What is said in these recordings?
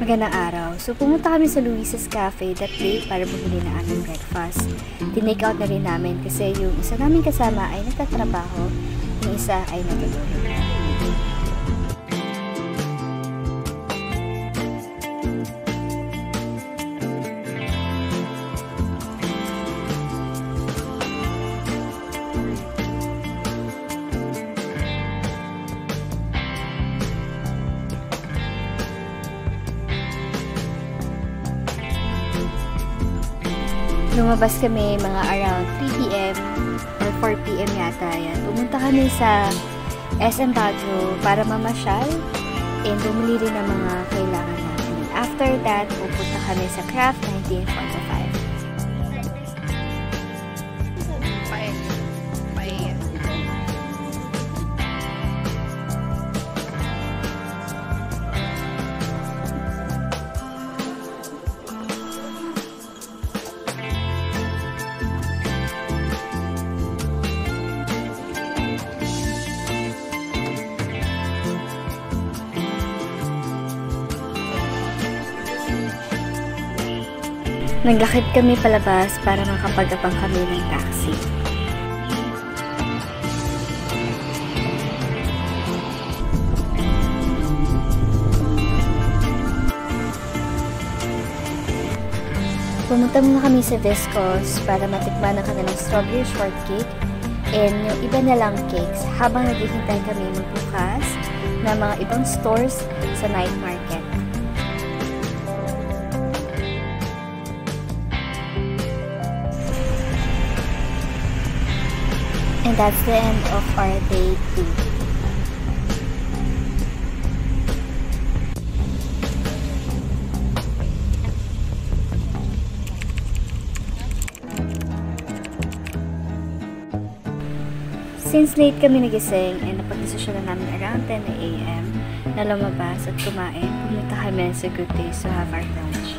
Magandang araw. So, pumunta kami sa Luis's Cafe that day para bumili ng aming breakfast. Tinake out na rin namin kasi yung isa naming kasama ay nagtatrabaho, yung isa ay natutulog. Lumabas kami mga around 3 p.m. or 4 p.m. yata yan. Pumunta kami sa SM Baguio para mamasyal and bumili rin ng mga kailangan natin. After that, pupunta kami sa Craft 1945. Naglakad kami palabas para makapagapang kami ng taxi. Pumunta muna kami sa Viscos para matikman ang kanilang strawberry shortcake and yung iba na lang cakes habang naghihintay kami magbukas ng mga ibang stores sa night market. And that's the end of our day 2. Since late kami nagising and napag-desisyon na namin around 10 a.m. na lumabas at kumain, pumunta kami sa Good Days to have our lunch.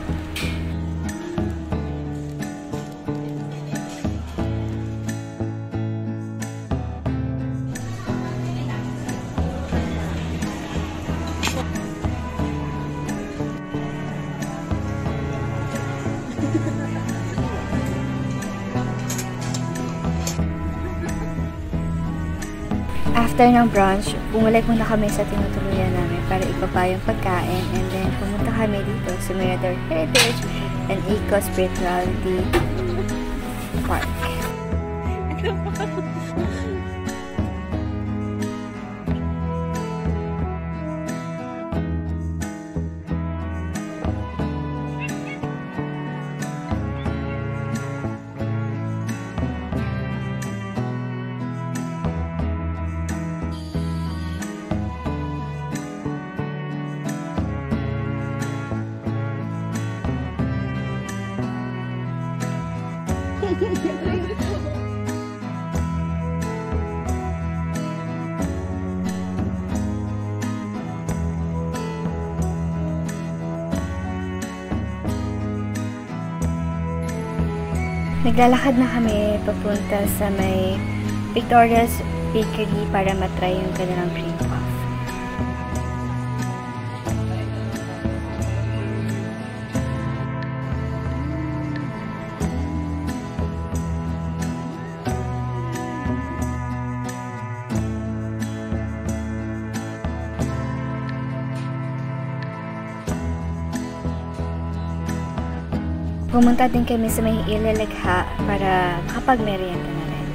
After ng brunch, bumalik muna kami sa tinutuluyan namin para ibaba yung pagkain and then pumunta kami dito sa Mirador Heritage and Eco Spirituality Park. Naglalakad na kami papunta sa may Victoria's Bakery para matry yung kanilang cream puff. Pumunta din kami sa may Ililigha para makapag-merienda na rin.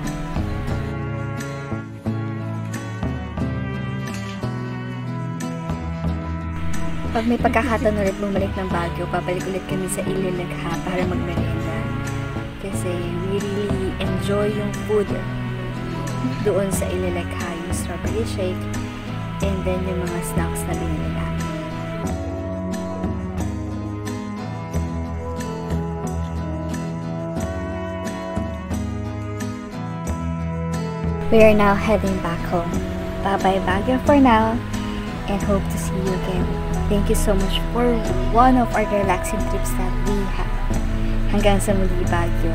Pag may pagkakataon ulit bumalik ng Baguio, papalik ulit kami sa Ililigha para mag-merienda. Kasi we really enjoy yung food doon sa Ililigha, yung strawberry shake, and then yung mga snacks na binili namin. We are now heading back home. Bye-bye Baguio for now and hope to see you again. Thank you so much for one of our relaxing trips that we had. Hanggang sa muli Baguio.